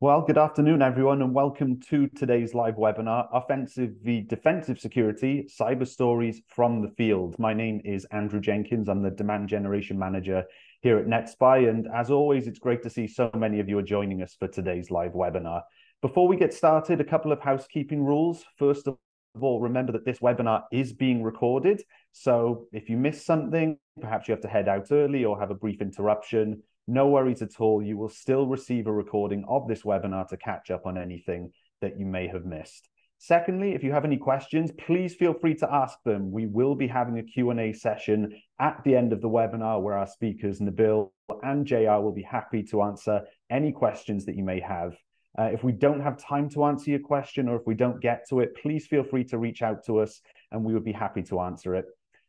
Well, good afternoon, everyone, and welcome to today's live webinar, Offensive v Defensive Security, Cyber Stories from the Field. My name is Andrew Jenkins. I'm the Demand Generation Manager here at NetSPI, and as always, it's great to see so many of you are joining us for today's live webinar. Before we get started, a couple of housekeeping rules. First of all, remember that this webinar is being recorded, so if you miss something, perhaps you have to head out early or have a brief interruption, no worries at all. You will still receive a recording of this webinar to catch up on anything that you may have missed. Secondly, if you have any questions, please feel free to ask them. We will be having a Q&A session at the end of the webinar where our speakers, Nabil and JR, will be happy to answer any questions that you may have. If we don't have time to answer your question or if we don't get to it, please feel free to reach out to us and we would be happy to answer it.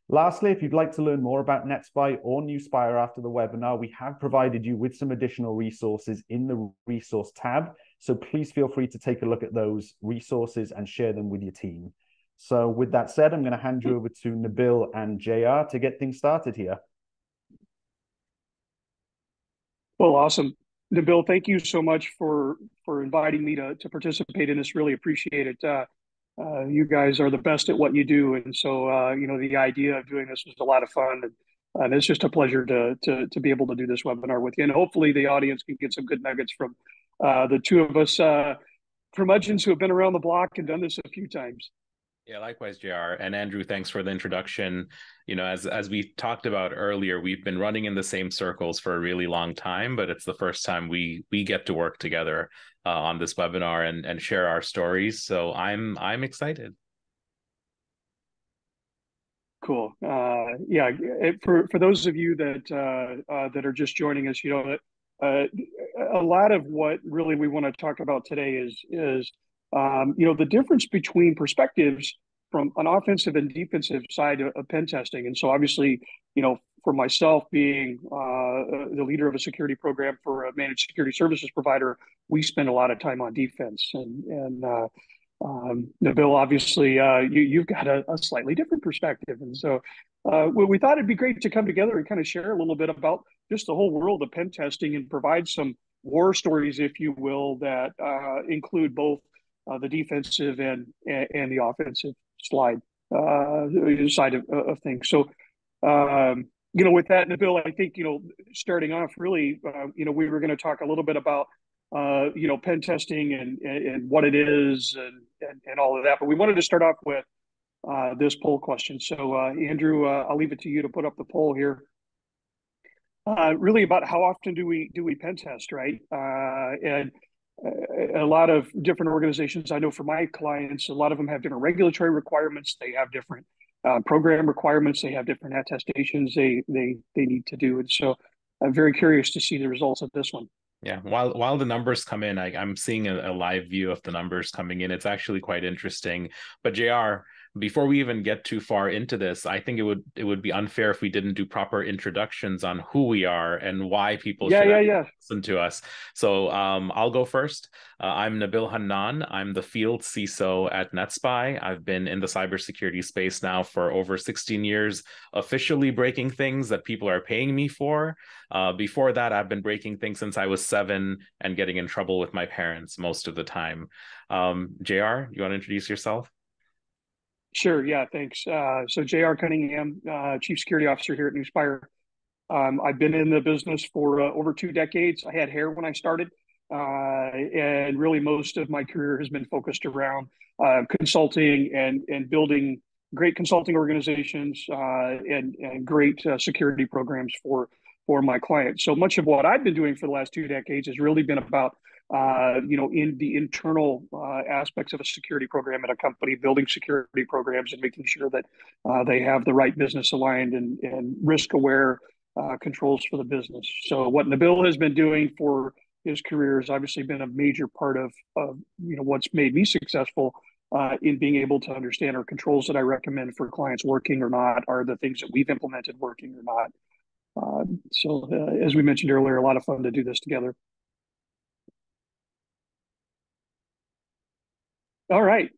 Lastly, if you'd like to learn more about NetSPI or Nuspire after the webinar, we have provided you with some additional resources in the resource tab. So please feel free to take a look at those resources and share them with your team. So with that said, I'm going to hand you over to Nabil and JR to get things started here. Well, awesome. Nabil, thank you so much for inviting me to participate in this. Really appreciate it. You guys are the best at what you do, and so the idea of doing this was a lot of fun, and it's just a pleasure to be able to do this webinar with you. And hopefully, the audience can get some good nuggets from the two of us curmudgeons who have been around the block and done this a few times. Yeah, likewise, JR. And Andrew, thanks for the introduction. You know, as we talked about earlier, we've been running in the same circles for a really long time, but it's the first time we get to work together on this webinar and share our stories. So I'm excited. Cool. For those of you that are just joining us, a lot of what really we want to talk about today is the difference between perspectives from an offensive and defensive side of pen testing. And so obviously, for myself being the leader of a security program for a managed security services provider, we spend a lot of time on defense. And Nabil, obviously, you've got a slightly different perspective. And so we thought it'd be great to come together and kind of share a little bit about just the whole world of pen testing and provide some war stories, if you will, that include both the defensive and the offensive side of things. So, with that, Nabil, I think, starting off really, we were going to talk a little bit about, pen testing and what it is and all of that. But we wanted to start off with this poll question. So, Andrew, I'll leave it to you to put up the poll here. Really about how often do we pen test, right? And a lot of different organizations, I know for my clients, a lot of them have different regulatory requirements. They have different program requirements. They have different attestations they need to do. And so I'm very curious to see the results of this one. Yeah, while the numbers come in, I'm seeing a live view of the numbers coming in. It's actually quite interesting. But JR, before we even get too far into this, I think it would be unfair if we didn't do proper introductions on who we are and why people should listen to us. So I'll go first. I'm Nabil Hannan. I'm the field CISO at NetSPI. I've been in the cybersecurity space now for over 16 years, officially breaking things that people are paying me for. Before that, I've been breaking things since I was 7 and getting in trouble with my parents most of the time. JR, you want to introduce yourself? Sure. Yeah, thanks. So JR Cunningham, Chief Security Officer here at Nuspire. I've been in the business for over 2 decades. I had hair when I started, and really most of my career has been focused around consulting and building great consulting organizations and great security programs for my clients. So much of what I've been doing for the last 2 decades has really been about in the internal aspects of a security program at a company, building security programs and making sure that they have the right business aligned and risk aware controls for the business. So what Nabil has been doing for his career has obviously been a major part of what's made me successful in being able to understand our controls that I recommend for clients working or not, are the things that we've implemented working or not. So as we mentioned earlier, a lot of fun to do this together. All right.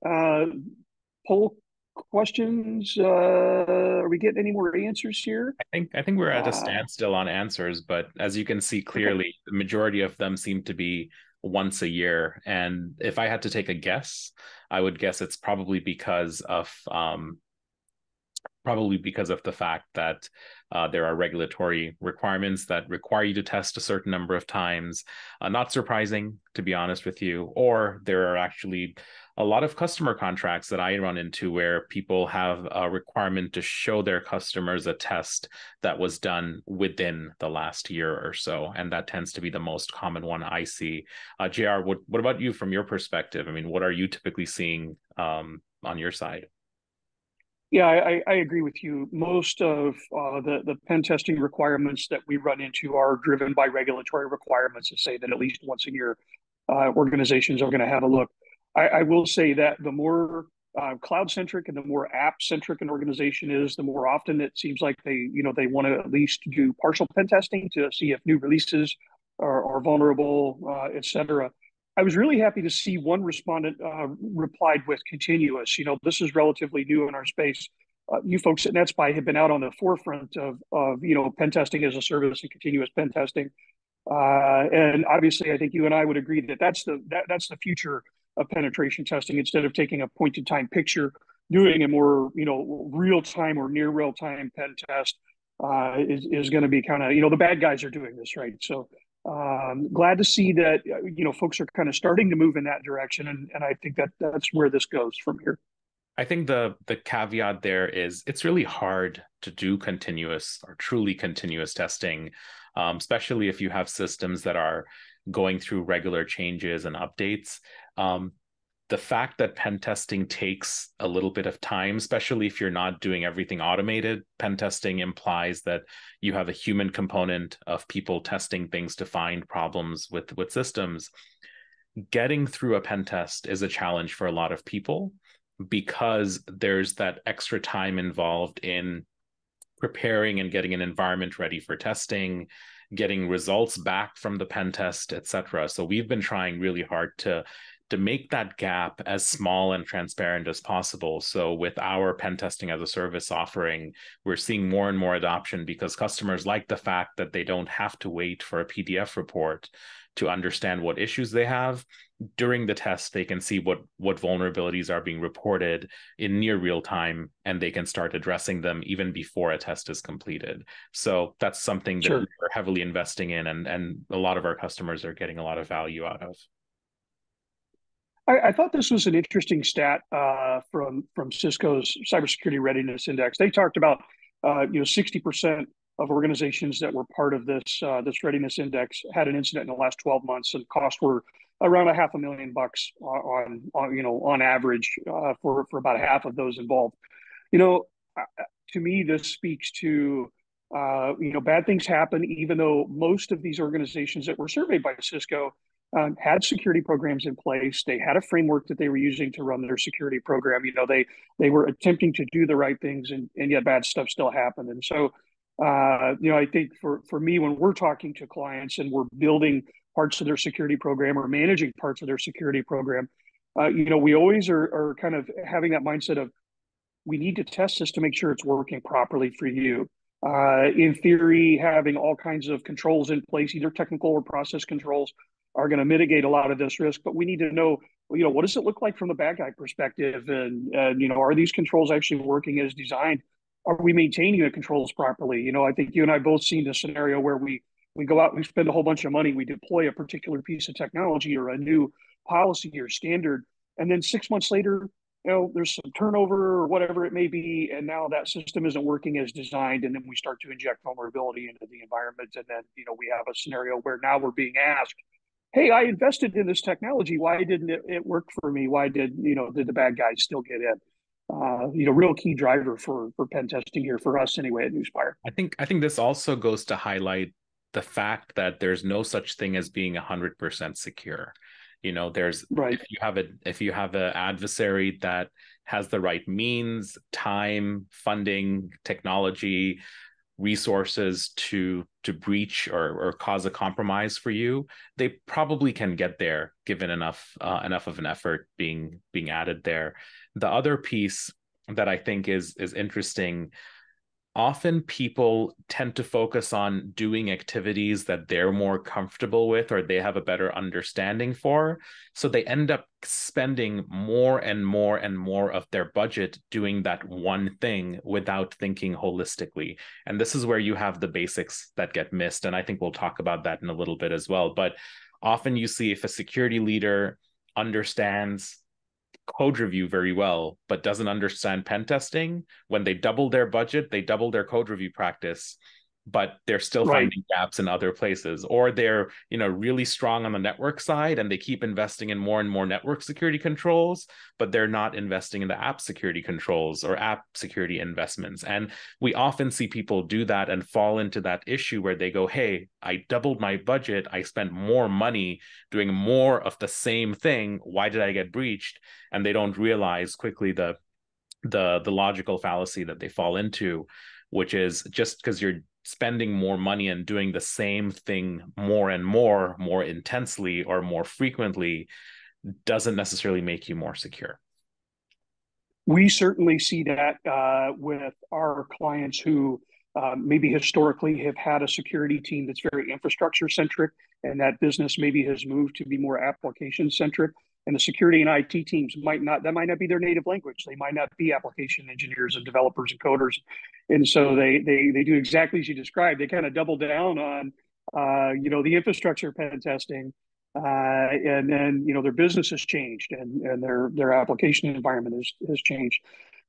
Poll questions. Are we getting any more answers here? I think we're at a standstill on answers, but as you can see clearly, the majority of them seem to be once a year. And if I had to take a guess, I would guess it's probably because of the fact that there are regulatory requirements that require you to test a certain number of times. Not surprising, to be honest with you. Or there are actually a lot of customer contracts that I run into where people have a requirement to show their customers a test that was done within the last year or so. And that tends to be the most common one I see. JR, what about you from your perspective? I mean, what are you typically seeing on your side? Yeah, I agree with you. Most of the pen testing requirements that we run into are driven by regulatory requirements that say that at least once a year, organizations are going to have a look. I will say that the more cloud-centric and the more app-centric an organization is, the more often it seems like they want to at least do partial pen testing to see if new releases are vulnerable, et cetera. I was really happy to see one respondent replied with continuous. This is relatively new in our space. You folks at NetSPI have been out on the forefront of pen testing as a service and continuous pen testing. And obviously, I think you and I would agree that that's the future of penetration testing. Instead of taking a point-in-time picture, doing a more real-time or near real-time pen test is going to be kind of the bad guys are doing this, right? So glad to see that folks are kind of starting to move in that direction, and I think that's where this goes from here. I think the caveat there is it's really hard to do continuous or truly continuous testing, especially if you have systems that are going through regular changes and updates. The fact that pen testing takes a little bit of time, especially if you're not doing everything automated, pen testing implies that you have a human component of people testing things to find problems with systems. Getting through a pen test is a challenge for a lot of people because there's that extra time involved in preparing and getting an environment ready for testing, getting results back from the pen test, etc. So we've been trying really hard to make that gap as small and transparent as possible. So with our pen testing as a service offering, we're seeing more and more adoption because customers like the fact that they don't have to wait for a PDF report to understand what issues they have. During the test, they can see what vulnerabilities are being reported in near real time, and they can start addressing them even before a test is completed. So that's something that we're heavily investing in, and a lot of our customers are getting a lot of value out of. I thought this was an interesting stat from Cisco's Cybersecurity Readiness Index. They talked about 60% of organizations that were part of this readiness index had an incident in the last 12 months, and costs were around $500,000 on average for about half of those involved. To me, this speaks to bad things happen, even though most of these organizations that were surveyed by Cisco had security programs in place. They had a framework that they were using to run their security program. They were attempting to do the right things, and yet bad stuff still happened. And so, I think for me, when we're talking to clients and we're building parts of their security program or managing parts of their security program, we always are kind of having that mindset of, we need to test this to make sure it's working properly for you. In theory, having all kinds of controls in place, either technical or process controls, are going to mitigate a lot of this risk. But we need to know, what does it look like from the bad guy perspective? And are these controls actually working as designed? Are we maintaining the controls properly? I think you and I both seen this scenario where we go out and we spend a whole bunch of money, we deploy a particular piece of technology or a new policy or standard, and then 6 months later, there's some turnover or whatever it may be, and now that system isn't working as designed, and then we start to inject vulnerability into the environment, and then we have a scenario where now we're being asked, hey, I invested in this technology, why didn't it work for me? Why did the bad guys still get in? Real key driver for pen testing here for us anyway at Nuspire. I think this also goes to highlight the fact that there's no such thing as being 100% secure. There's right. if you have an adversary that has the right means, time, funding, technology, resources to breach or cause a compromise for you, they probably can get there given enough of an effort being added there. The other piece that I think is interesting, often people tend to focus on doing activities that they're more comfortable with or they have a better understanding for. So they end up spending more and more and more of their budget doing that one thing without thinking holistically. And this is where you have the basics that get missed. And I think we'll talk about that in a little bit as well. But often you see if a security leader understands code review very well, but doesn't understand pen testing, when they double their budget, they double their code review practice, but they're still finding gaps in other places. Or they're, really strong on the network side and they keep investing in more and more network security controls, but they're not investing in the app security controls or app security investments. And we often see people do that and fall into that issue where they go, hey, I doubled my budget, I spent more money doing more of the same thing, why did I get breached? And they don't realize quickly the logical fallacy that they fall into, which is just because you're spending more money and doing the same thing more and more intensely or more frequently doesn't necessarily make you more secure. We certainly see that with our clients who maybe historically have had a security team that's very infrastructure centric, and that business maybe has moved to be more application centric. And the security and IT teams might not be their native language. They might not be application engineers and developers and coders. And so they do exactly as you described. They kind of double down on, the infrastructure pen testing. And then, their business has changed and their application environment has changed,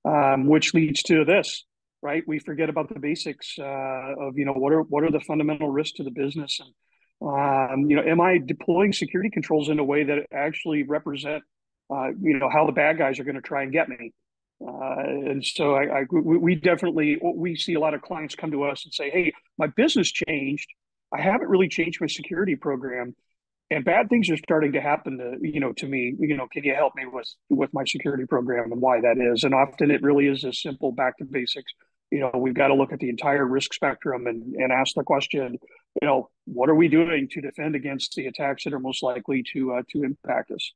which leads to this, right? We forget about the basics of, what are the fundamental risks to the business, and am I deploying security controls in a way that actually represent, how the bad guys are going to try and get me? And so we see a lot of clients come to us and say, hey, my business changed. I haven't really changed my security program, and bad things are starting to happen to me. Can you help me with my security program and why that is? And often it really is as simple, back to basics. We've got to look at the entire risk spectrum and ask the question, what are we doing to defend against the attacks that are most likely to impact us?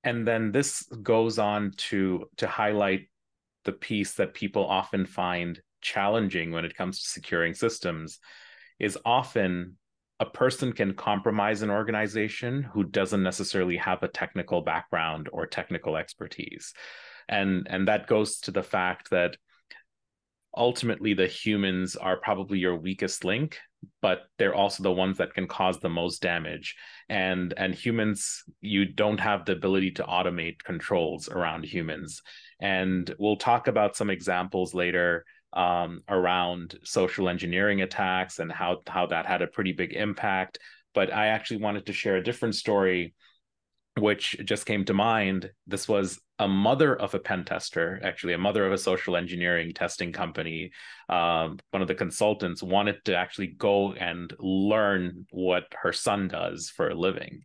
And then this goes on to highlight the piece that people often find challenging when it comes to securing systems is often a person can compromise an organization who doesn't necessarily have a technical background or technical expertise. And that goes to the fact that ultimately the humans are probably your weakest link, but they're also the ones that can cause the most damage. And humans, you don't have the ability to automate controls around humans. And we'll talk about some examples later around social engineering attacks and how that had a pretty big impact. But I actually wanted to share a different story which just came to mind. This was a mother of a pen tester, actually a mother of a social engineering testing company. One of the consultants wanted to actually go and learn what her son does for a living.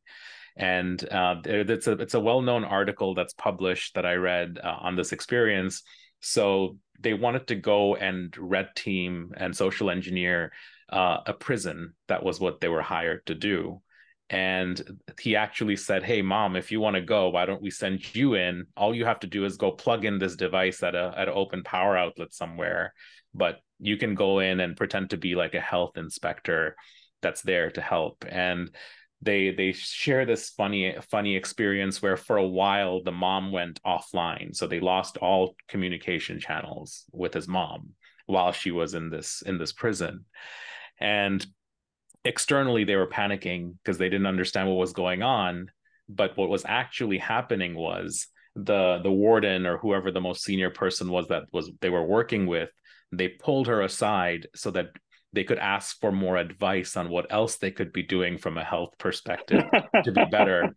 And it's a well-known article that's published that I read on this experience. So they wanted to go and red team and social engineer a prison. That was what they were hired to do. And he actually said, hey, mom, if you want to go, why don't we send you in? All you have to do is go plug in this device at an open power outlet somewhere. But you can go in and pretend to be like a health inspector that's there to help. And they share this funny experience where for a while the mom went offline. So they lost all communication channels with his mom while she was in this prison. And externally, they were panicking because they didn't understand what was going on. But what was actually happening was the warden or whoever the most senior person was they were working with, they pulled her aside so that they could ask for more advice on what else they could be doing from a health perspective to be better.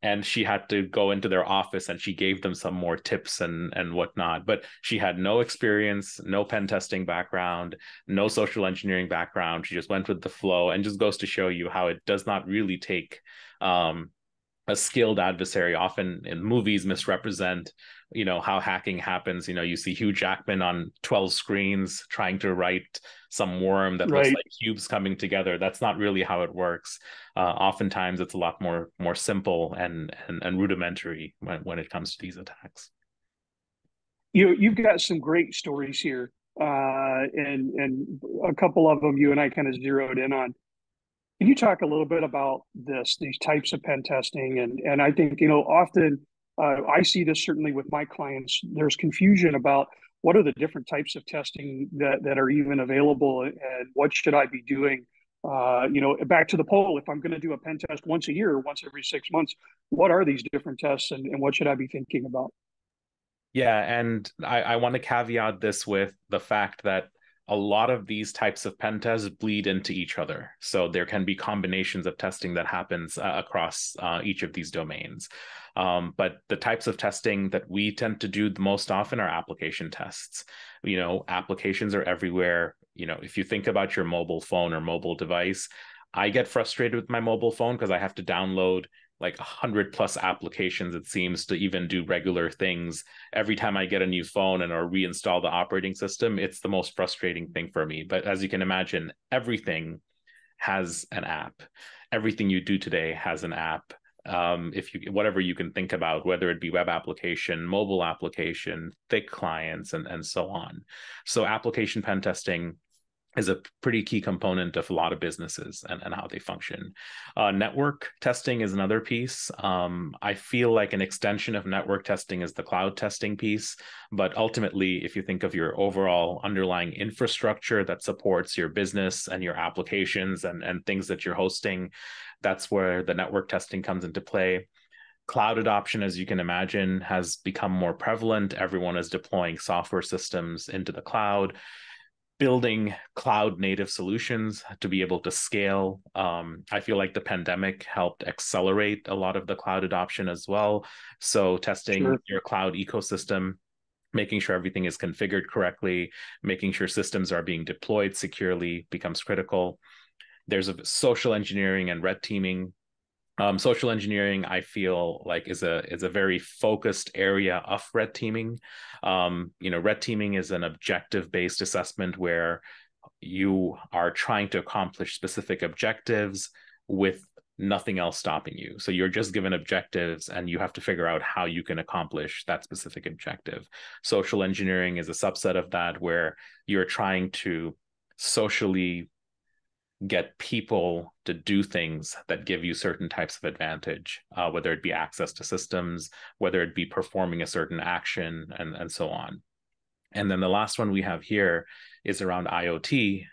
And she had to go into their office and she gave them some more tips and whatnot. But she had no experience, no pen testing background, no social engineering background. She just went with the flow, and just goes to show you how it does not really take a skilled adversary. Often in movies misrepresent, how hacking happens. You see Hugh Jackman on 12 screens trying to write some worm that looks like cubes coming together. That's not really how it works. Oftentimes it's a lot more simple and rudimentary when it comes to these attacks. You've got some great stories here and a couple of them you and I kind of zeroed in on. Can you talk a little bit about these types of pen testing? And I think, often I see this certainly with my clients. There's confusion about what are the different types of testing that are even available, and what should I be doing? Back to the poll, if I'm going to do a pen test once a year, once every 6 months, what are these different tests, and what should I be thinking about? Yeah, and I want to caveat this with the fact that a lot of these types of pen tests bleed into each other. So there can be combinations of testing that happens across each of these domains. But the types of testing that we tend to do the most often are application tests. Applications are everywhere. If you think about your mobile phone or mobile device, I get frustrated with my mobile phone because I have to download like 100+ applications, it seems, to even do regular things. Every time I get a new phone or reinstall the operating system, it's the most frustrating thing for me. But as you can imagine, everything has an app. Everything you do today has an app. Whatever you can think about, whether it be web application, mobile application, thick clients, and so on. So application pen testing is a pretty key component of a lot of businesses and how they function. Network testing is another piece. I feel like an extension of network testing is the cloud testing piece. But ultimately, if you think of your overall underlying infrastructure that supports your business and your applications and things that you're hosting, that's where the network testing comes into play. Cloud adoption, as you can imagine, has become more prevalent. Everyone is deploying software systems into the cloud, building cloud native solutions to be able to scale. I feel like the pandemic helped accelerate a lot of the cloud adoption as well. So testing your cloud ecosystem, making sure everything is configured correctly, making sure systems are being deployed securely becomes critical. There's a social engineering and red teaming. Social engineering, I feel like, is a very focused area of red teaming. Red teaming is an objective-based assessment where you are trying to accomplish specific objectives with nothing else stopping you. So you're just given objectives and you have to figure out how you can accomplish that specific objective. Social engineering is a subset of that, where you're trying to socially get people to do things that give you certain types of advantage, whether it be access to systems, whether it be performing a certain action, and so on. And then the last one we have here is around IoT.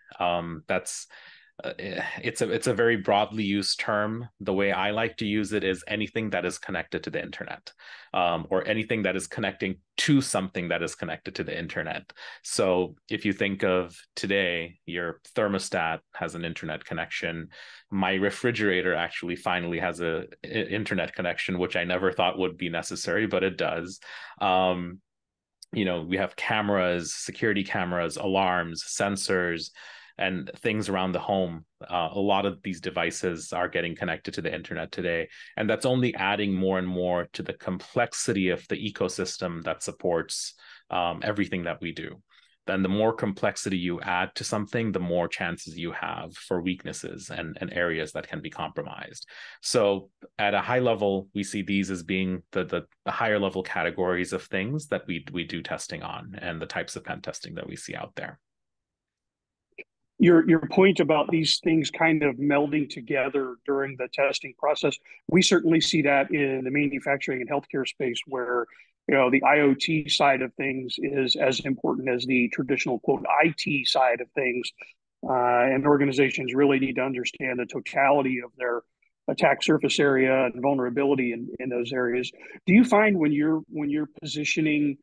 It's a very broadly used term. The way I like to use it is anything that is connected to the internet, or anything that is connecting to something that is connected to the internet. So if you think of today, your thermostat has an internet connection. My refrigerator actually finally has an internet connection, which I never thought would be necessary, but it does. We have cameras, security cameras, alarms, sensors, and things around the home. A lot of these devices are getting connected to the internet today, and that's only adding more and more to the complexity of the ecosystem that supports everything that we do. Then the more complexity you add to something, the more chances you have for weaknesses and areas that can be compromised. So at a high level, we see these as being the higher level categories of things that we do testing on, and the types of pen testing that we see out there. Your point about these things kind of melding together during the testing process, we certainly see that in the manufacturing and healthcare space, where the IoT side of things is as important as the traditional quote IT side of things, and organizations really need to understand the totality of their attack surface area and vulnerability in those areas. Do you find when you're positioning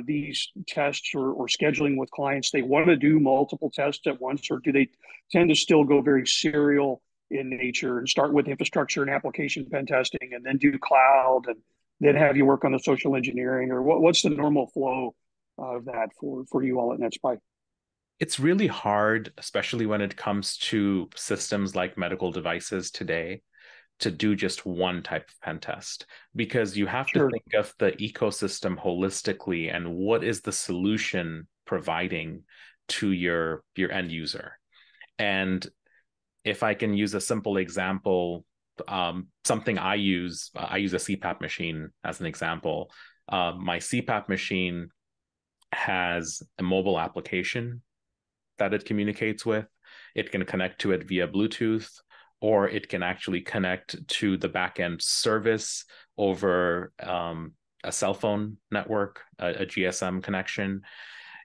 these tests or scheduling with clients, they want to do multiple tests at once, or do they tend to still go very serial in nature and start with infrastructure and application pen testing, and then do cloud, and then have you work on the social engineering? Or what's the normal flow of that for you all at NetSPI? It's really hard, especially when it comes to systems like medical devices today, to do just one type of pen test, because you have to think of the ecosystem holistically and what is the solution providing to your end user. And if I can use a simple example, something I use a CPAP machine as an example. My CPAP machine has a mobile application that it communicates with. It can connect to it via Bluetooth, or it can actually connect to the backend service over a cell phone network, a GSM connection.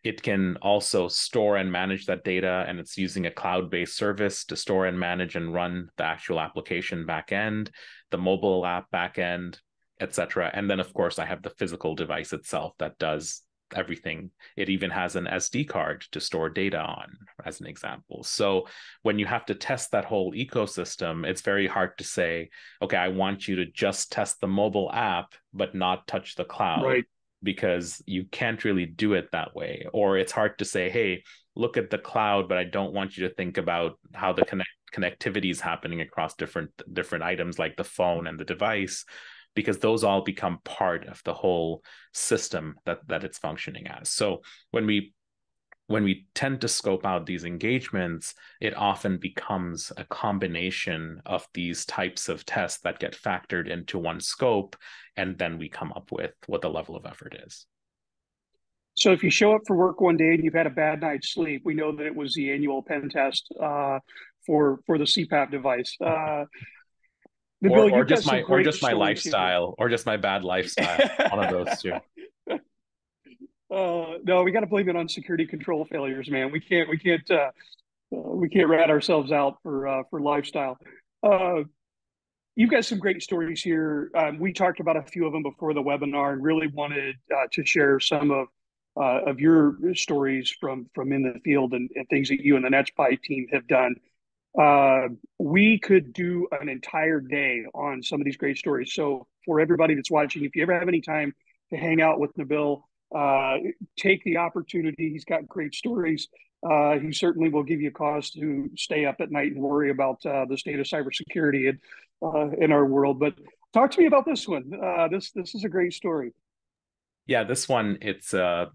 It can also store and manage that data, and it's using a cloud-based service to store and manage and run the actual application backend, the mobile app backend, etc. And then, of course, I have the physical device itself that does everything. It even has an SD card to store data on, as an example. So when you have to test that whole ecosystem, it's very hard to say, okay, I want you to just test the mobile app, but not touch the cloud. Right. Because you can't really do it that way. Or it's hard to say, hey, look at the cloud, but I don't want you to think about how the connectivity is happening across different items like the phone and the device, because those all become part of the whole system that it's functioning as. So when we tend to scope out these engagements, it often becomes a combination of these types of tests that get factored into one scope, and then we come up with what the level of effort is. So if you show up for work one day and you've had a bad night's sleep, we know that it was the annual pen test for the CPAP device. Nabil, or just my lifestyle, or just my bad lifestyle. One of those two. No, we got to blame it on security control failures, man. We can't rat ourselves out for lifestyle. You've got some great stories here. We talked about a few of them before the webinar, and really wanted to share some of your stories from in the field and things that you and the NetSPI team have done. We could do an entire day on some of these great stories. So for everybody that's watching, if you ever have any time to hang out with Nabil, take the opportunity. He's got great stories. He certainly will give you cause to stay up at night and worry about the state of cybersecurity in our world. But talk to me about this one. This is a great story. Yeah, this one, it's a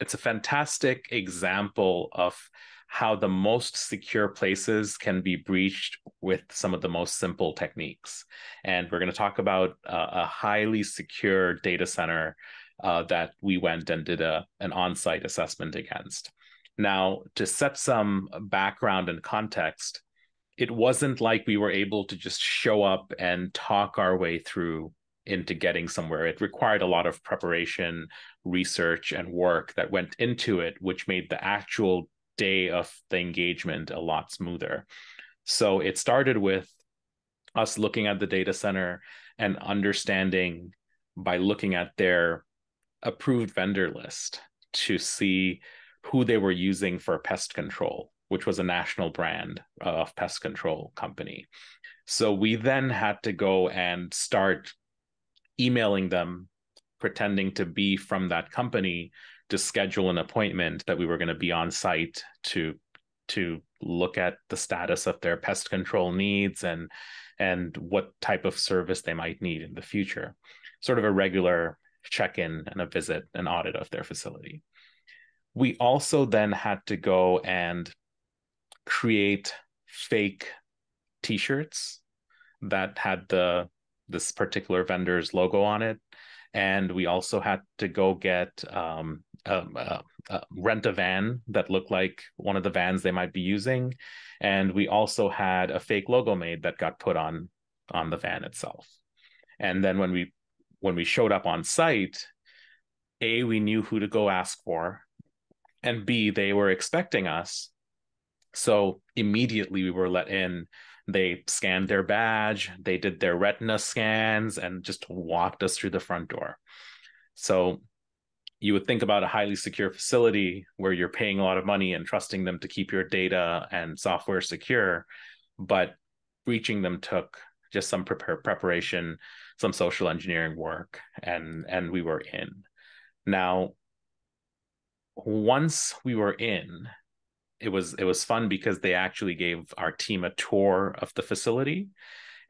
fantastic example of how the most secure places can be breached with some of the most simple techniques. And we're going to talk about a highly secure data center that we went and did an on-site assessment against. Now, to set some background and context, it wasn't like we were able to just show up and talk our way through into getting somewhere. It required a lot of preparation, research, and work that went into it, which made the actual day of the engagement a lot smoother. So it started with us looking at the data center and understanding by looking at their approved vendor list to see who they were using for pest control, which was a national brand of pest control company. So we then had to go and start emailing them, pretending to be from that company, to schedule an appointment that we were going to be on site to look at the status of their pest control needs and what type of service they might need in the future. Sort of a regular check-in and a visit, an audit of their facility. We also then had to go and create fake t-shirts that had this particular vendor's logo on it. And we also had to go get rent a van that looked like one of the vans they might be using. And we also had a fake logo made that got put on the van itself. And then when we showed up on site, A, we knew who to go ask for, and B, they were expecting us. So immediately we were let in. They scanned their badge, they did their retina scans, and just walked us through the front door. So you would think about a highly secure facility where you're paying a lot of money and trusting them to keep your data and software secure, but breaching them took just some preparation, some social engineering work, and we were in. Now, once we were in, it was fun because they actually gave our team a tour of the facility,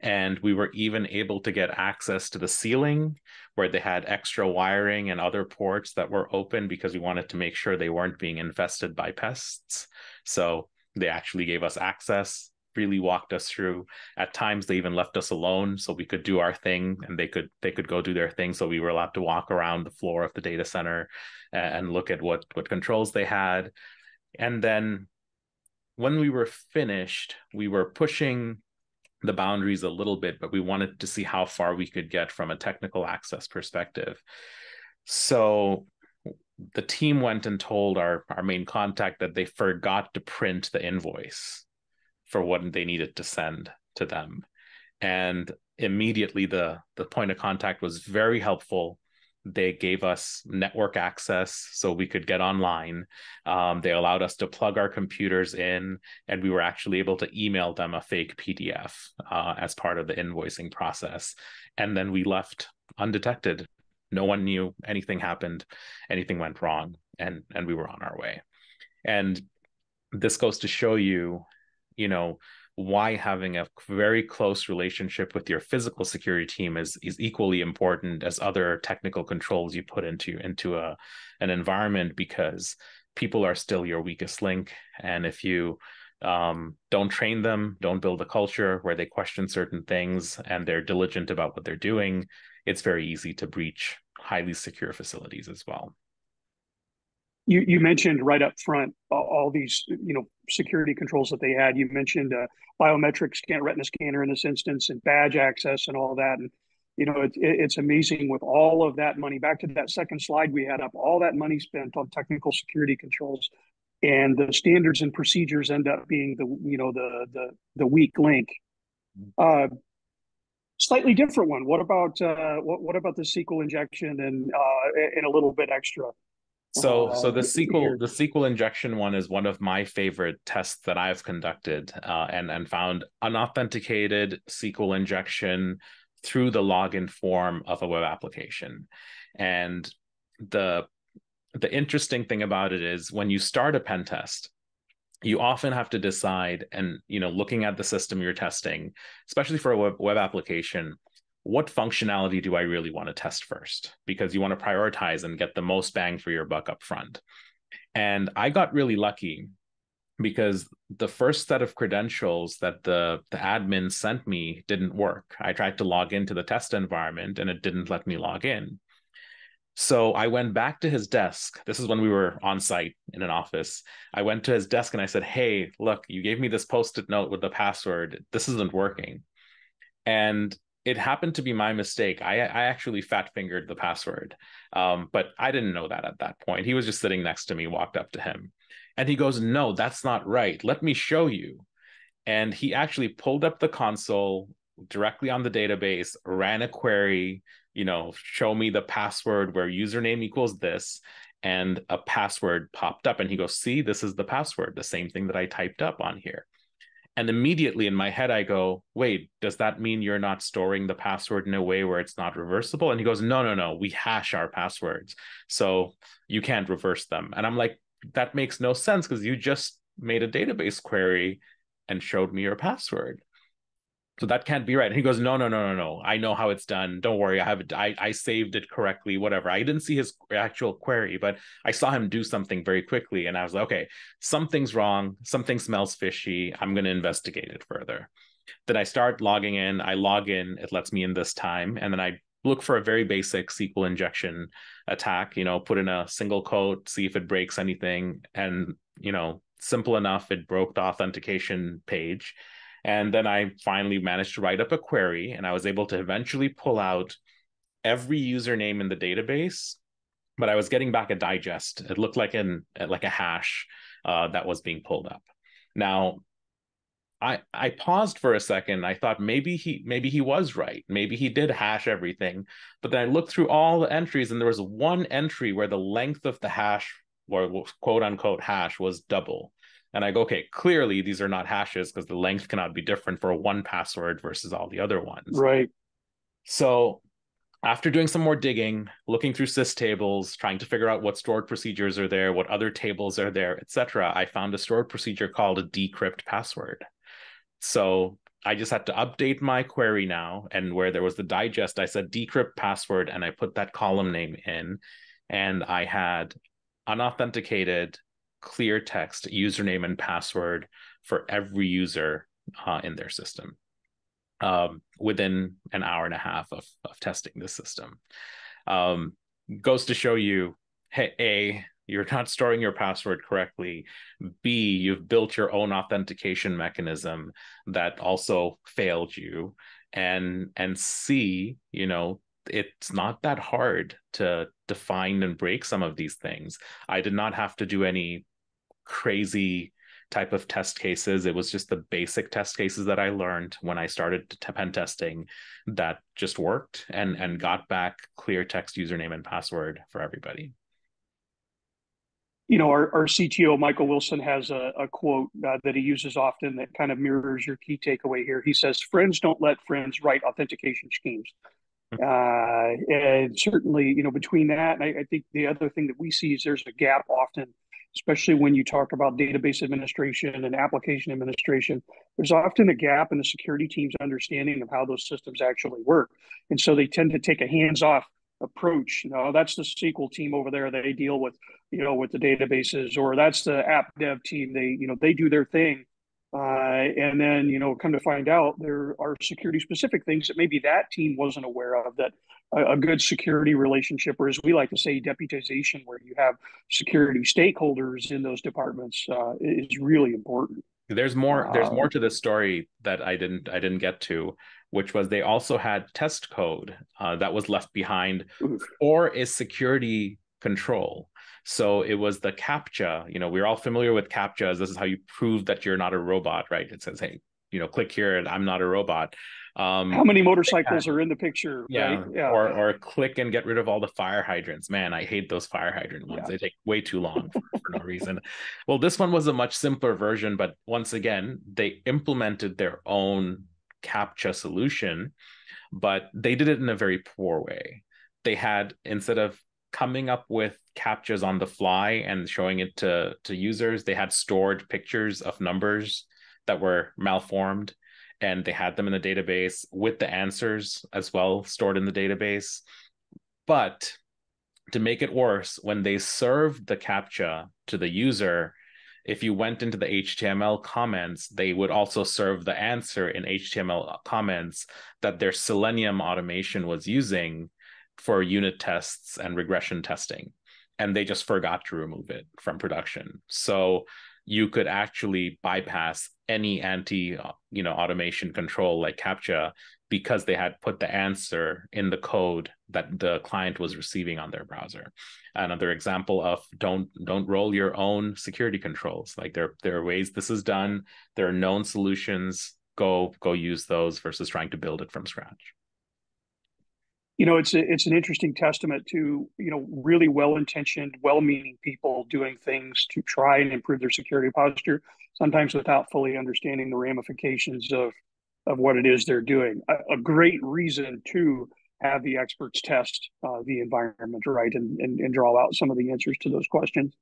and we were even able to get access to the ceiling where they had extra wiring and other ports that were open because we wanted to make sure they weren't being infested by pests. So they actually gave us access really walked us through. At times, they even left us alone so we could do our thing, and they could go do their thing. So we were allowed to walk around the floor of the data center and look at what controls they had. And then when we were finished, we were pushing the boundaries a little bit, but we wanted to see how far we could get from a technical access perspective. So the team went and told our main contact that they forgot to print the invoice for what they needed to send to them. And immediately the point of contact was very helpful. They gave us network access so we could get online. They allowed us to plug our computers in, and we were actually able to email them a fake PDF as part of the invoicing process. And then we left undetected. No one knew anything happened, anything went wrong, and we were on our way. And this goes to show you, why having a very close relationship with your physical security team is equally important as other technical controls you put into an environment, because people are still your weakest link. And if you don't train them, don't build a culture where they question certain things and they're diligent about what they're doing, it's very easy to breach highly secure facilities as well. You mentioned right up front all these security controls that they had. You mentioned biometric retina scanner in this instance, and badge access and all that. And it's amazing with all of that money. Back to that second slide we had up, all that money spent on technical security controls, and the standards and procedures end up being the weak link. Slightly different one. What about the SQL injection and a little bit extra? So the SQL injection one is one of my favorite tests that I've conducted, and found unauthenticated SQL injection through the login form of a web application. And the interesting thing about it is, when you start a pen test, you often have to decide, and looking at the system you're testing, especially for a web application, what functionality do I really want to test first? Because you want to prioritize and get the most bang for your buck up front. And I got really lucky, because the first set of credentials that the admin sent me didn't work. I tried to log into the test environment and it didn't let me log in. So I went back to his desk. This is when we were on site in an office. I went to his desk and I said, "Hey, look, you gave me this Post-it note with the password. This isn't working." And it happened to be my mistake. I actually fat-fingered the password, but I didn't know that at that point. He was just sitting next to me, walked up to him, and he goes, "No, that's not right. Let me show you." And he actually pulled up the console directly on the database, ran a query, show me the password where username equals this, and a password popped up. And he goes, "See, this is the password, the same thing that I typed up on here." And immediately in my head, I go, "Wait, does that mean you're not storing the password in a way where it's not reversible?" And he goes, No, we hash our passwords, so you can't reverse them." And I'm like, that makes no sense, because you just made a database query and showed me your password. So that can't be right. And he goes, No. I know how it's done. Don't worry. I saved it correctly, whatever. I didn't see his actual query, but I saw him do something very quickly. And I was like, okay, something's wrong. Something smells fishy. I'm going to investigate it further. Then I start logging in. I log in. It lets me in this time. And then I look for a very basic SQL injection attack, put in a single quote, see if it breaks anything. And, simple enough, it broke the authentication page. And then I finally managed to write up a query, and I was able to eventually pull out every username in the database, but I was getting back a digest. It looked like a hash that was being pulled up. Now, I paused for a second. I thought maybe he was right. Maybe he did hash everything. But then I looked through all the entries, and there was one entry where the length of the hash, or quote unquote hash, was double. And I go, okay, clearly these are not hashes, because the length cannot be different for one password versus all the other ones. Right. So after doing some more digging, looking through sys tables, trying to figure out what stored procedures are there, what other tables are there, etc., I found a stored procedure called a decrypt password. So I just had to update my query now, and where there was the digest, I said decrypt password, and I put that column name in, and I had unauthenticated clear text username and password for every user in their system within an hour and a half of testing the system. Goes to show you, hey, A, you're not storing your password correctly. B, you've built your own authentication mechanism that also failed you. And C, it's not that hard to define and break some of these things. I did not have to do any crazy type of test cases. It was just the basic test cases that I learned when I started pen testing that just worked and got back clear text username and password for everybody. Our CTO, Michael Wilson, has a quote that he uses often that kind of mirrors your key takeaway here. He says, "Friends don't let friends write authentication schemes." And certainly, between that, and I think the other thing that we see is there's a gap often, especially when you talk about database administration and application administration. There's often a gap in the security team's understanding of how those systems actually work. And so they tend to take a hands-off approach. That's the SQL team over there. They deal with, with the databases, or that's the app dev team. They do their thing. And then, come to find out there are security specific things that maybe that team wasn't aware of, that a good security relationship, or as we like to say, deputization, where you have security stakeholders in those departments is really important. There's more to this story that I didn't get to, which was they also had test code that was left behind for a security control. So it was the CAPTCHA. We're all familiar with CAPTCHAs. This is how you prove that you're not a robot, right? It says, hey, click here and I'm not a robot. How many motorcycles are in the picture? Yeah, right? Yeah. Or click and get rid of all the fire hydrants. Man, I hate those fire hydrant ones. Yeah. They take way too long for no reason. Well, this one was a much simpler version, but once again, they implemented their own CAPTCHA solution, but they did it in a very poor way. They had, instead of coming up with CAPTCHAs on the fly and showing it to users, they had stored pictures of numbers that were malformed, and they had them in the database with the answers as well stored in the database. But to make it worse, when they served the CAPTCHA to the user, if you went into the HTML comments, they would also serve the answer in HTML comments that their Selenium automation was using for unit tests and regression testing. And they just forgot to remove it from production. So you could actually bypass any automation control like CAPTCHA because they had put the answer in the code that the client was receiving on their browser. Another example of don't roll your own security controls. Like there are ways this is done. There are known solutions. Go use those versus trying to build it from scratch. It's an interesting testament to, really well-intentioned, well-meaning people doing things to try and improve their security posture, sometimes without fully understanding the ramifications of what it is they're doing. A great reason to have the experts test the environment, right, and draw out some of the answers to those questions.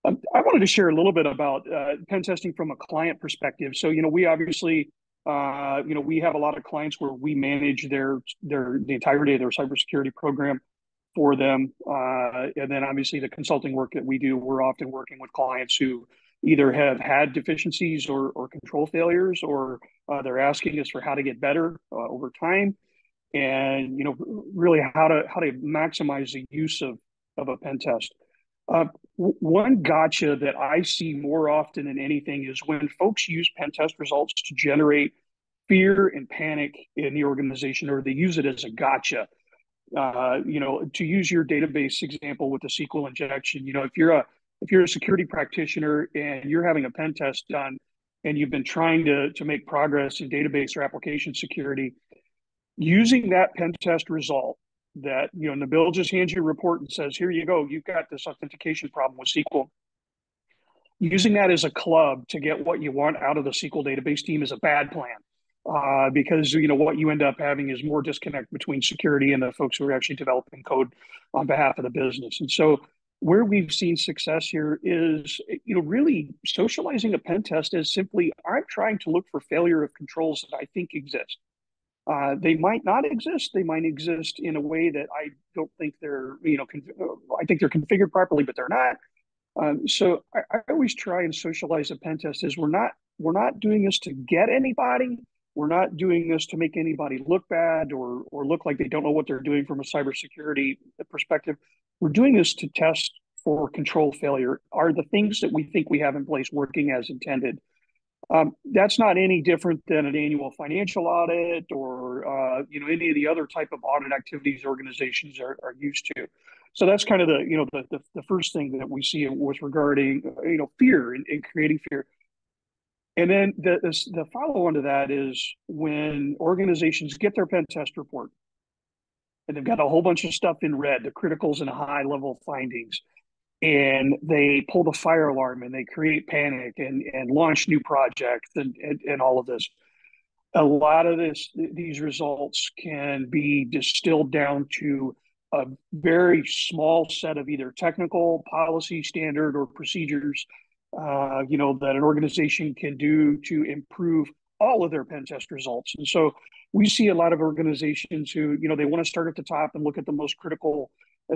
I wanted to share a little bit about pen testing from a client perspective. So, we obviously we have a lot of clients where we manage the entirety of their cybersecurity program for them. And then obviously the consulting work that we do, we're often working with clients who either have had deficiencies or control failures, or they're asking us for how to get better over time. And, really how to maximize the use of a pen test. One gotcha that I see more often than anything is when folks use pen test results to generate fear and panic in the organization, or they use it as a gotcha. To use your database example with the SQL injection, if you're a security practitioner and you're having a pen test done and you've been trying to make progress in database or application security, using that pen test result that, Nabil just hands you a report and says, here you go, you've got this authentication problem with SQL. Using that as a club to get what you want out of the SQL database team is a bad plan, because, what you end up having is more disconnect between security and the folks who are actually developing code on behalf of the business. And so where we've seen success here is, really socializing a pen test as simply, I'm trying to look for failure of controls that I think exist. They might not exist. They might exist in a way that I don't think they're, I think they're configured properly, but they're not. So I always try and socialize a pen test as we're not we're not doing this to get anybody. We're not doing this to make anybody look bad or look like they don't know what they're doing from a cybersecurity perspective. We're doing this to test for control failure. Are the things that we think we have in place working as intended? That's not any different than an annual financial audit or any of the other type of audit activities organizations are used to. So that's kind of the first thing that we see with regarding fear and creating fear. And then the follow on to that is when organizations get their pen test report and they've got a whole bunch of stuff in red, the criticals and high level findings, and they pull the fire alarm and they create panic and launch new projects and all of this. A lot of these results can be distilled down to a very small set of either technical policy standard or procedures that an organization can do to improve all of their pen test results. And so we see a lot of organizations who, they want to start at the top and look at the most critical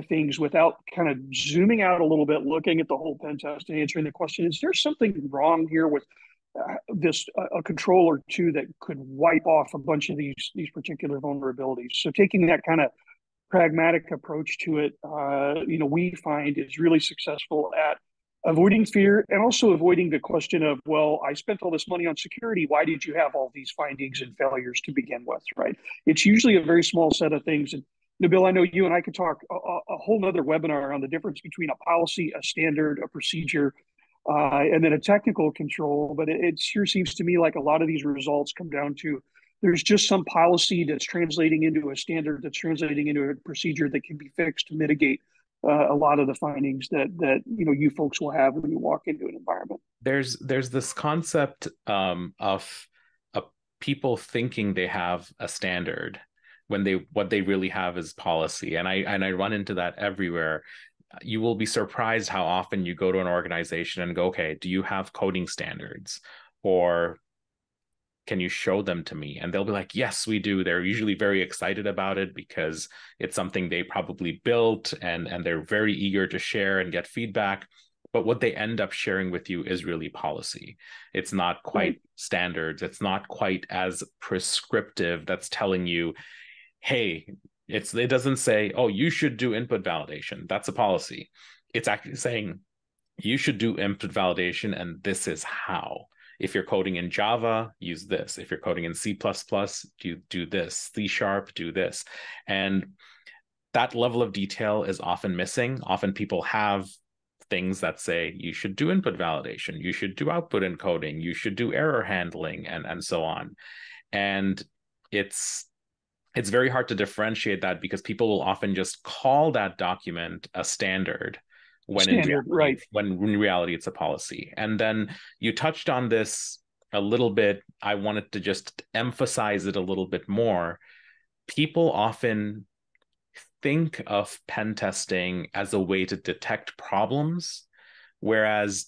things without kind of zooming out a little bit, looking at the whole pen test and answering the question, is there something wrong here with a control or two that could wipe off a bunch of these particular vulnerabilities? So taking that kind of pragmatic approach to it, we find is really successful at avoiding fear and also avoiding the question of, well, I spent all this money on security. Why did you have all these findings and failures to begin with, right? It's usually a very small set of things. And Nabil, I know you and I could talk a whole nother webinar on the difference between a policy, a standard, a procedure, and then a technical control. But it sure seems to me like a lot of these results come down to there's just some policy that's translating into a standard that's translating into a procedure that can be fixed to mitigate a lot of the findings that you folks will have when you walk into an environment. There's this concept of people thinking they have a standard when what they really have is policy, and I run into that everywhere. You will be surprised how often you go to an organization and go, okay, do you have coding standards, or can you show them to me? And they'll be like, yes, we do. They're usually very excited about it because it's something they probably built, and they're very eager to share and get feedback. But what they end up sharing with you is really policy. It's not quite standards. It's not quite as prescriptive. That's telling you, hey, it doesn't say, oh, you should do input validation. That's a policy. It's actually saying you should do input validation, and this is how. If you're coding in Java, use this. If you're coding in C++, do this. C#, do this. And that level of detail is often missing. Often people have things that say you should do input validation, you should do output encoding, you should do error handling, and so on. And it's very hard to differentiate that because people will often just call that document a standard when in reality it's a policy. And then you touched on this a little bit. I wanted to just emphasize it a little bit more. People often think of pen testing as a way to detect problems, whereas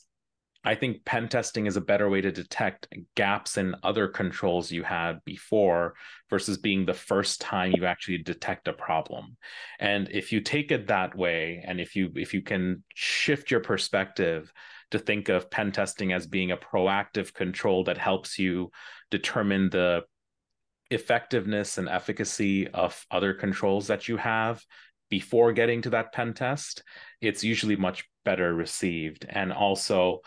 I think pen testing is a better way to detect gaps in other controls you had before versus being the first time you actually detect a problem. And if you take it that way, and if you can shift your perspective to think of pen testing as being a proactive control that helps you determine the effectiveness and efficacy of other controls that you have before getting to that pen test, it's usually much better received. And also,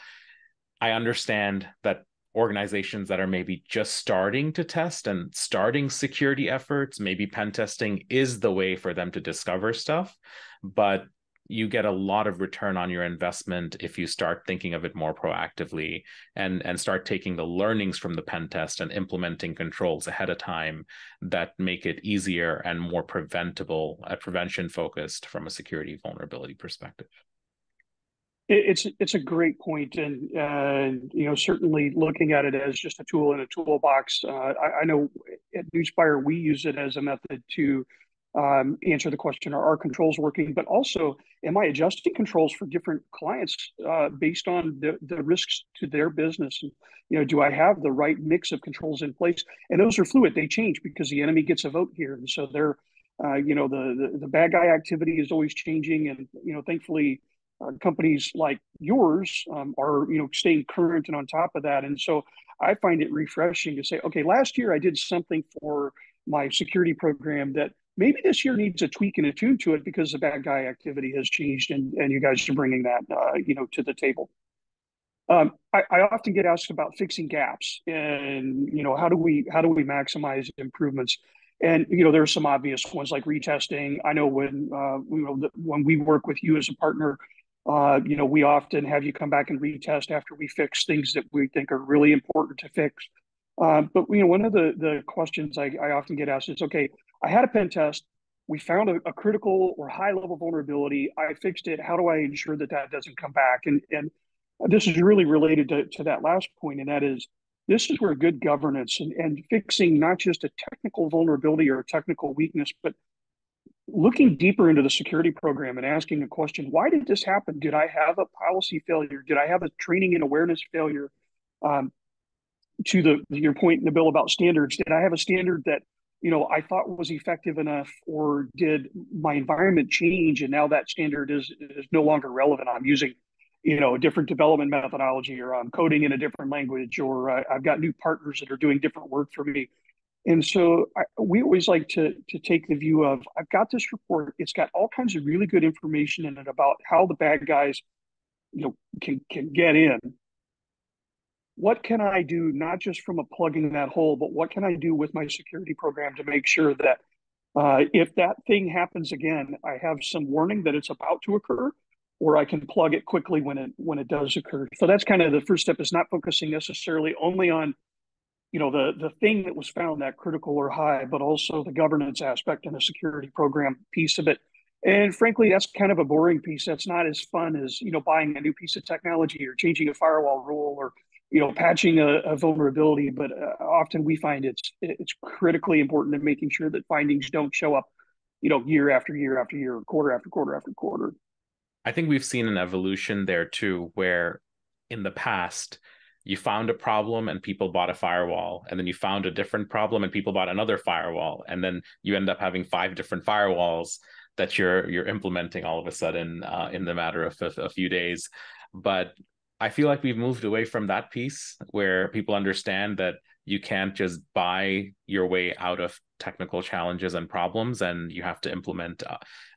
I understand that organizations that are maybe just starting to test and starting security efforts, maybe pen testing is the way for them to discover stuff, but you get a lot of return on your investment if you start thinking of it more proactively and start taking the learnings from the pen test and implementing controls ahead of time that make it easier and more preventable, prevention focused from a security vulnerability perspective. It's a great point, and certainly looking at it as just a tool in a toolbox. I know at Nuspire we use it as a method to answer the question: are our controls working? But also, am I adjusting controls for different clients based on the risks to their business? And, do I have the right mix of controls in place? And those are fluid; they change because the enemy gets a vote here, and so they're the bad guy activity is always changing, and thankfully, companies like yours are staying current and on top of that. And so I find it refreshing to say, okay, last year I did something for my security program that maybe this year needs a tweak and a tune to it because the bad guy activity has changed, and you guys are bringing that to the table. I often get asked about fixing gaps, and how do we maximize improvements? And there's some obvious ones like retesting. I know when we work with you as a partner, we often have you come back and retest after we fix things that we think are really important to fix. But one of the questions I often get asked is, okay, I had a pen test. We found a critical or high level vulnerability. I fixed it. How do I ensure that doesn't come back? And this is really related to that last point, and that is, this is where good governance and fixing not just a technical vulnerability or a technical weakness, but looking deeper into the security program and asking a question: why did this happen? Did I have a policy failure? Did I have a training and awareness failure? To your point, Nabil, about standards, did I have a standard that I thought was effective enough, or did my environment change and now that standard is no longer relevant? I'm using a different development methodology, or I'm coding in a different language, or I've got new partners that are doing different work for me. And so we always like to take the view of, I've got this report. It's got all kinds of really good information in it about how the bad guys can get in. What can I do, not just from a plugging that hole, but what can I do with my security program to make sure that if that thing happens again, I have some warning that it's about to occur, or I can plug it quickly when it does occur. So that's kind of the first step, is not focusing necessarily only on the thing that was found, that critical or high, but also the governance aspect and the security program piece of it. And frankly, that's kind of a boring piece. That's not as fun as buying a new piece of technology or changing a firewall rule or patching a vulnerability. But often we find it's critically important in making sure that findings don't show up year after year after year, quarter after quarter after quarter. I think we've seen an evolution there too, where in the past you found a problem and people bought a firewall, and then you found a different problem and people bought another firewall, and then you end up having 5 different firewalls that you're implementing all of a sudden in the matter of a few days. But I feel like we've moved away from that piece, where people understand that you can't just buy your way out of technical challenges and problems, and you have to implement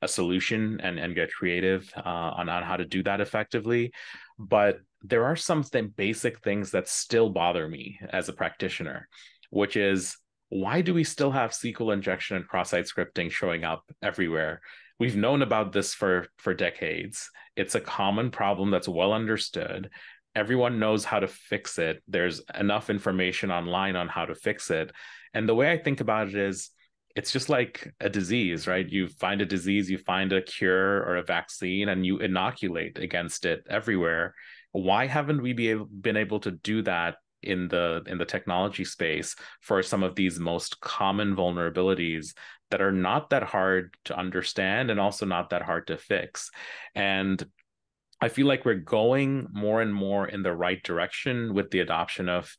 a solution and get creative on how to do that effectively. But there are some basic things that still bother me as a practitioner, which is, why do we still have SQL injection and cross-site scripting showing up everywhere? We've known about this for decades. It's a common problem that's well understood. Everyone knows how to fix it. There's enough information online on how to fix it. And the way I think about it is, it's just like a disease, right? You find a disease, you find a cure or a vaccine, and you inoculate against it everywhere. Why haven't we been able to do that in the technology space for some of these most common vulnerabilities that are not that hard to understand and also not that hard to fix? And I feel like we're going more and more in the right direction with the adoption of,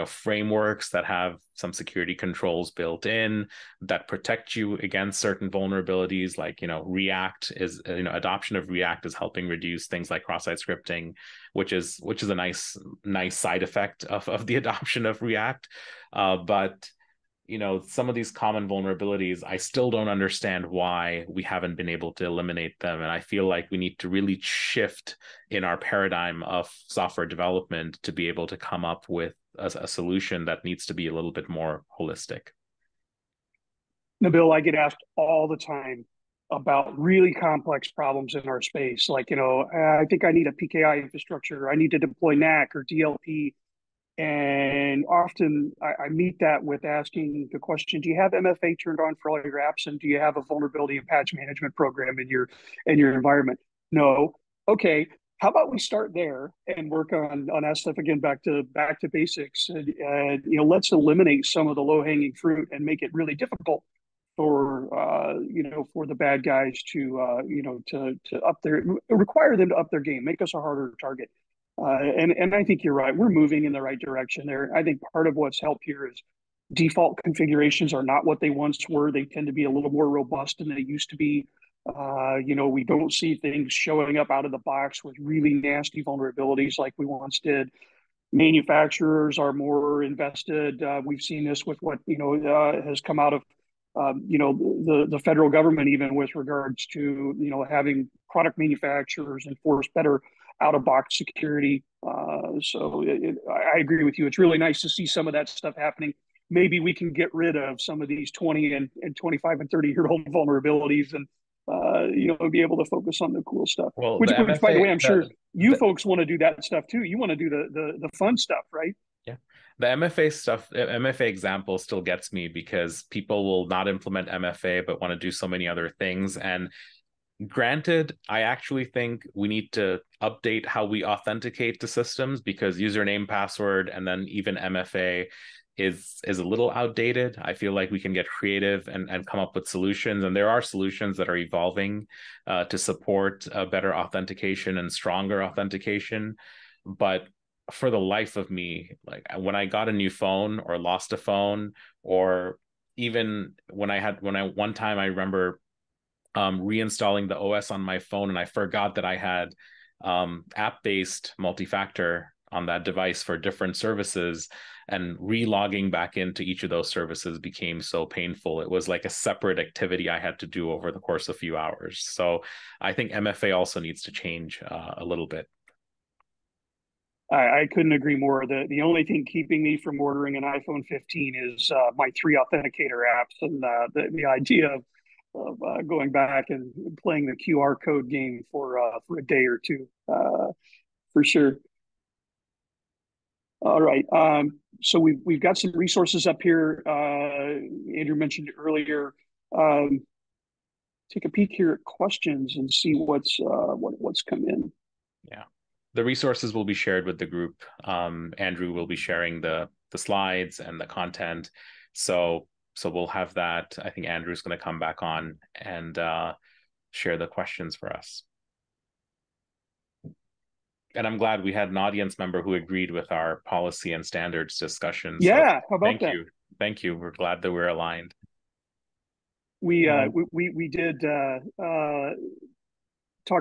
frameworks that have some security controls built in that protect you against certain vulnerabilities. Like, React is, adoption of React is helping reduce things like cross-site scripting, which is a nice side effect of the adoption of React. But some of these common vulnerabilities, I still don't understand why we haven't been able to eliminate them. And I feel like we need to really shift in our paradigm of software development to be able to come up with a solution that needs to be a little bit more holistic. Nabil, I get asked all the time about really complex problems in our space. Like, I think I need a PKI infrastructure. I need to deploy NAC or DLP. And often I meet that with asking the question: do you have MFA turned on for all your apps, and do you have a vulnerability and patch management program in your environment? No. Okay. How about we start there and work on that stuff again, back to basics, and let's eliminate some of the low hanging fruit and make it really difficult for for the bad guys to require them to up their game, make us a harder target. And I think you're right. We're moving in the right direction there. I think part of what's helped here is default configurations are not what they once were. They tend to be a little more robust than they used to be. We don't see things showing up out of the box with really nasty vulnerabilities like we once did. Manufacturers are more invested. We've seen this with what has come out of the federal government, even with regards to having product manufacturers enforce better out of box security. I agree with you. It's really nice to see some of that stuff happening. Maybe we can get rid of some of these 20 and 25 and 30-year-old vulnerabilities and be able to focus on the cool stuff. Well, Which, the MFA, by the way, I'm sure you the, folks want to do that stuff too. You want to do the fun stuff, right? yeah, the MFA stuff, MFA example still gets me because people will not implement MFA but want to do so many other things. And granted, I actually think we need to update how we authenticate the systems, because username, password, and then even MFA is a little outdated. I feel like we can get creative and come up with solutions, and there are solutions that are evolving to support better authentication and stronger authentication. But for the life of me, like when I got a new phone or lost a phone, or even one time I remember reinstalling the OS on my phone, and I forgot that I had app-based multi-factor on that device for different services, and re-logging back into each of those services became so painful. It was like a separate activity I had to do over the course of a few hours. So I think MFA also needs to change a little bit. I couldn't agree more. The only thing keeping me from ordering an iPhone 15 is my 3 authenticator apps, and the idea of going back and playing the QR code game for a day or two, for sure. All right. So we've got some resources up here. Andrew mentioned it earlier. Take a peek here at questions and see what's come in. Yeah, the resources will be shared with the group. Andrew will be sharing the slides and the content. So we'll have that. I think Andrew's going to come back on and share the questions for us. And I'm glad we had an audience member who agreed with our policy and standards discussion. Yeah, so how about that? Thank you. We're glad that we're aligned. We did talk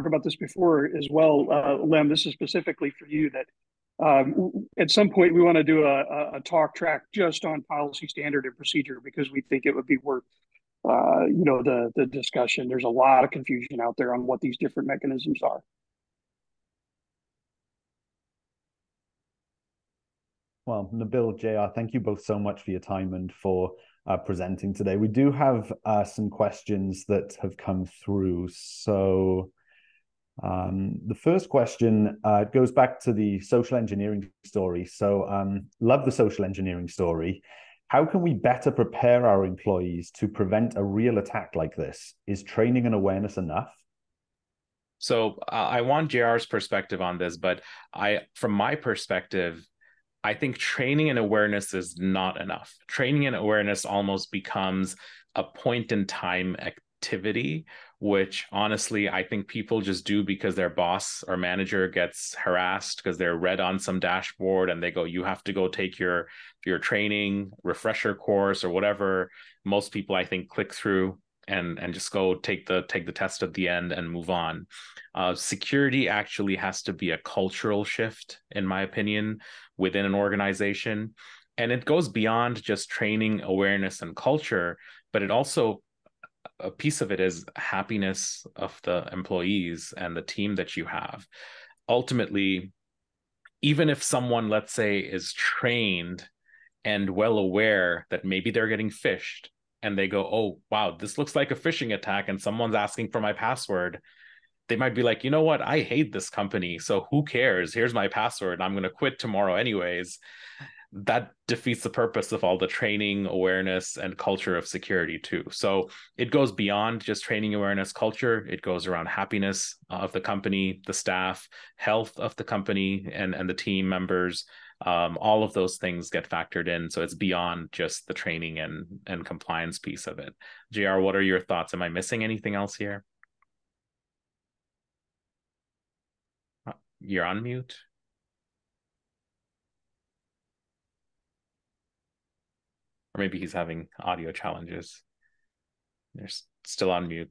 about this before as well, Lem. This is specifically for you. That at some point we want to do a talk track just on policy, standard, and procedure, because we think it would be worth the discussion. There's a lot of confusion out there on what these different mechanisms are. Well, Nabil, JR, thank you both so much for your time and for presenting today. We do have some questions that have come through. So the first question goes back to the social engineering story. So love the social engineering story. How can we better prepare our employees to prevent a real attack like this? Is training and awareness enough? So I want JR's perspective on this, but from my perspective, I think training and awareness is not enough. Training and awareness almost becomes a point in time activity, which honestly, I think people just do because their boss or manager gets harassed because they're read on some dashboard and they go, you have to go take your training refresher course or whatever. Most people, I think, click through and just go take the test at the end and move on. Security actually has to be a cultural shift, in my opinion, within an organization. And it goes beyond just training, awareness, and culture, but it also, a piece of it is happiness of the employees and the team that you have. Ultimately, even if someone, let's say, is trained and well aware that maybe they're getting phished, and they go, oh, wow, this looks like a phishing attack, and someone's asking for my password, they might be like, you know what? I hate this company, so who cares? Here's my password. I'm going to quit tomorrow anyways. That defeats the purpose of all the training, awareness, and culture of security too. So it goes beyond just training, awareness, culture. It goes around happiness of the company, the staff, health of the company, and the team members. All of those things get factored in. So it's beyond just the training and compliance piece of it. JR, what are your thoughts? Am I missing anything else here? You're on mute. Or maybe he's having audio challenges. They're still on mute.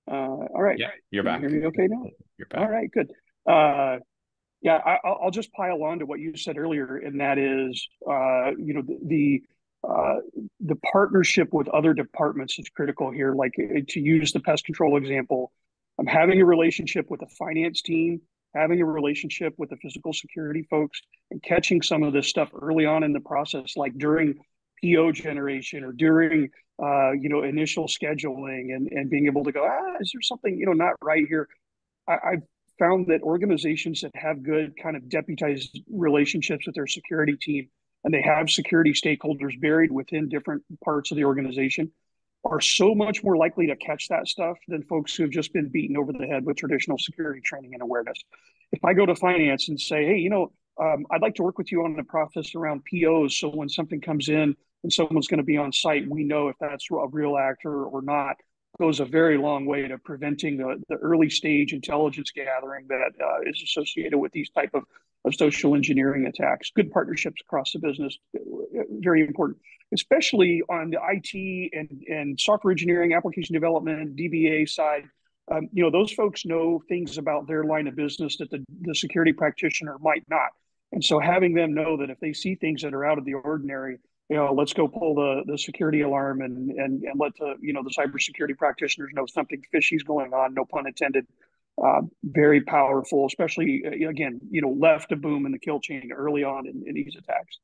All right. Yeah, you're Can back. you hear me okay now? You're back. All right, good. Yeah, I'll just pile on to what you said earlier, and that is, the partnership with other departments is critical here. Like, to use the pest control example, I'm having a relationship with the finance team, having a relationship with the physical security folks, and catching some of this stuff early on in the process, like during PO generation or during initial scheduling, and being able to go, is there something not right here? I've found that organizations that have good kind of deputized relationships with their security team, and they have security stakeholders buried within different parts of the organization, are so much more likely to catch that stuff than folks who have just been beaten over the head with traditional security training and awareness. If I go to finance and say, hey, I'd like to work with you on the process around POs, so when something comes in and someone's going to be on site, we know if that's a real actor or not, goes a very long way to preventing the early stage intelligence gathering that is associated with these type of social engineering attacks. Good partnerships across the business, very important, especially on the IT and software engineering, application development, DBA side. Those folks know things about their line of business that the security practitioner might not. And so having them know that if they see things that are out of the ordinary, let's go pull the security alarm and let the cybersecurity practitioners know something fishy is going on, no pun intended. Very powerful, especially again, left a boom in the kill chain early on in these attacks.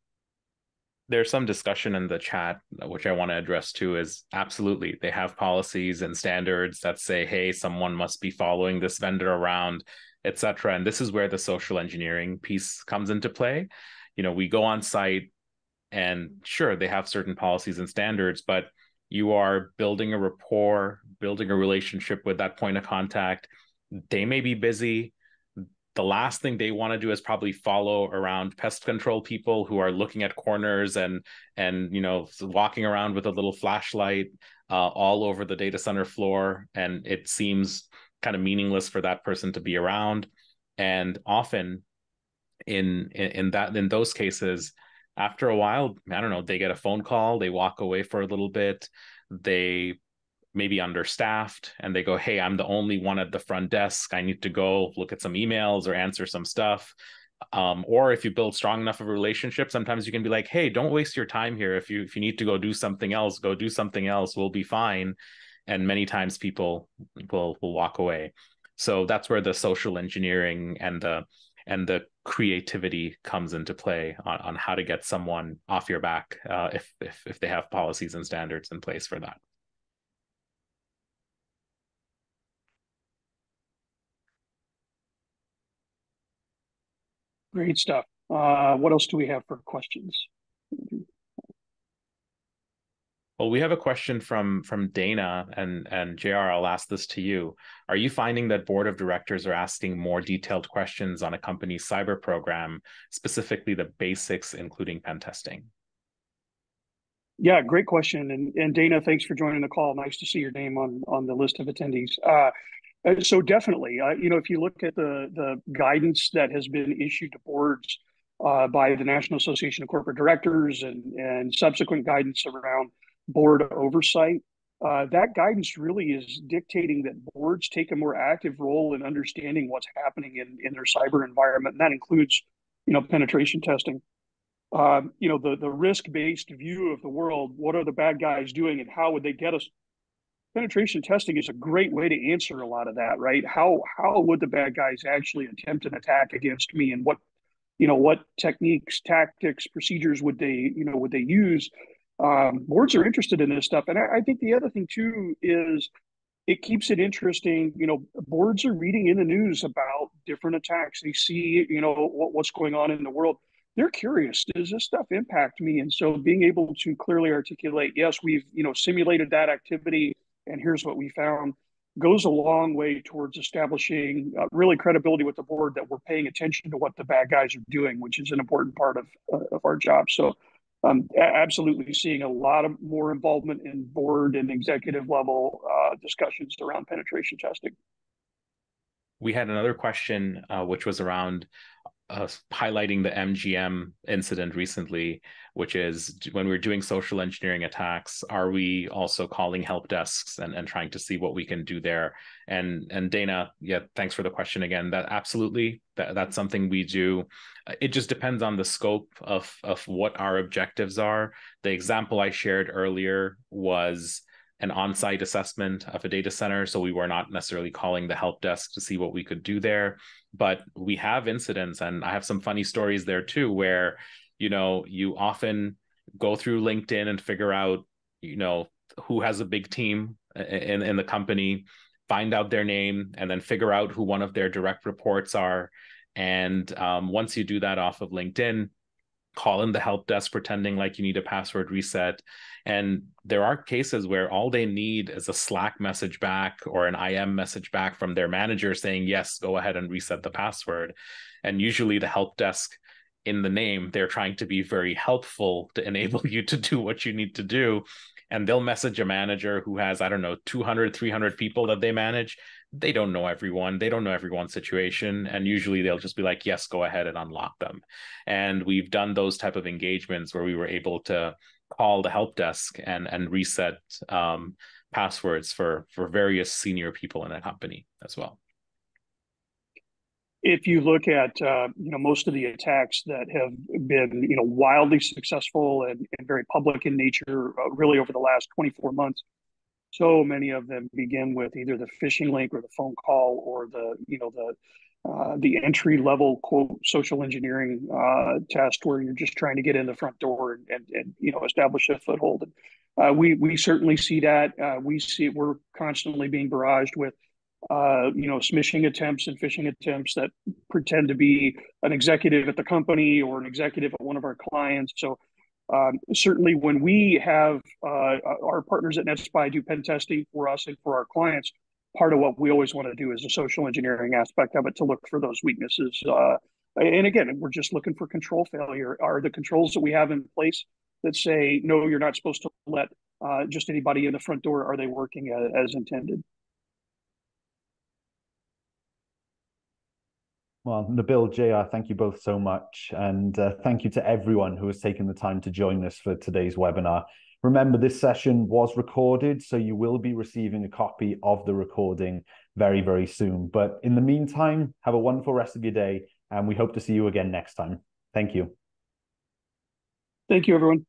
There's some discussion in the chat, which I want to address too, is absolutely they have policies and standards that say, hey, someone must be following this vendor around, etc. And this is where the social engineering piece comes into play. We go on site, and sure, they have certain policies and standards, but you are building a rapport, building a relationship with that point of contact. They may be busy. The last thing they want to do is probably follow around pest control people who are looking at corners and walking around with a little flashlight all over the data center floor. And it seems kind of meaningless for that person to be around. And often in those cases, after a while, I don't know, they get a phone call, they walk away for a little bit, they may be understaffed, and they go, hey, I'm the only one at the front desk. I need to go look at some emails or answer some stuff. Or if you build strong enough of a relationship, sometimes you can be like, hey, don't waste your time here. If you need to go do something else, go do something else. We'll be fine. And many times people will walk away. So that's where the social engineering and the creativity comes into play on how to get someone off your back if they have policies and standards in place for that. Great stuff. What else do we have for questions? Well, we have a question from Dana, and JR, I'll ask this to you. Are you finding that board of directors are asking more detailed questions on a company's cyber program, specifically the basics, including pen testing? Yeah, great question. And Dana, thanks for joining the call. Nice to see your name on the list of attendees. So definitely, if you look at the guidance that has been issued to boards by the National Association of Corporate Directors and subsequent guidance around board oversight, that guidance really is dictating that boards take a more active role in understanding what's happening in their cyber environment. And that includes, penetration testing. The risk-based view of the world. What are the bad guys doing, and how would they get us? Penetration testing is a great way to answer a lot of that, right? How would the bad guys actually attempt an attack against me, and what techniques, tactics, procedures would they use? Boards are interested in this stuff, and I think the other thing too is it keeps it interesting. Boards are reading in the news about different attacks. They see what's going on in the world. They're curious. Does this stuff impact me? And so being able to clearly articulate, yes, we've simulated that activity, and here's what we found, goes a long way towards establishing really credibility with the board that we're paying attention to what the bad guys are doing, which is an important part of our job. So absolutely seeing a lot of more involvement in board and executive level discussions around penetration testing. We had another question, which was around highlighting the MGM incident recently, which is when we're doing social engineering attacks, are we also calling help desks and trying to see what we can do there? And Dana, yeah, thanks for the question again. That absolutely, that's something we do. It just depends on the scope of what our objectives are. The example I shared earlier was an on-site assessment of a data center. So we were not necessarily calling the help desk to see what we could do there. But we have incidents, and I have some funny stories there too, where, you often go through LinkedIn and figure out, who has a big team in the company, find out their name, and then figure out who one of their direct reports are. And once you do that off of LinkedIn, call in the help desk pretending like you need a password reset. And there are cases where all they need is a Slack message back or an IM message back from their manager saying, yes, go ahead and reset the password. And usually the help desk, in the name, they're trying to be very helpful to enable you to do what you need to do. And they'll message a manager who has, 200, 300 people that they manage. They don't know everyone. They don't know everyone's situation. And usually they'll just be like, yes, go ahead and unlock them. And we've done those type of engagements where we were able to call the help desk and reset passwords for various senior people in a company as well. If you look at most of the attacks that have been wildly successful and very public in nature, really over the last 24 months, so many of them begin with either the phishing link or the phone call or the entry level quote social engineering test where you're just trying to get in the front door and establish a foothold. We certainly see that. We're constantly being barraged with smishing attempts and phishing attempts that pretend to be an executive at the company or an executive at one of our clients. So certainly when we have our partners at NetSPI do pen testing for us and for our clients, part of what we always want to do is the social engineering aspect of it to look for those weaknesses. And again, we're just looking for control failure. Are the controls that we have in place that say, no, you're not supposed to let just anybody in the front door, are they working as intended? Well, Nabil, JR, thank you both so much. And thank you to everyone who has taken the time to join us for today's webinar. Remember, this session was recorded, so you will be receiving a copy of the recording very, very soon. But in the meantime, have a wonderful rest of your day, and we hope to see you again next time. Thank you. Thank you, everyone.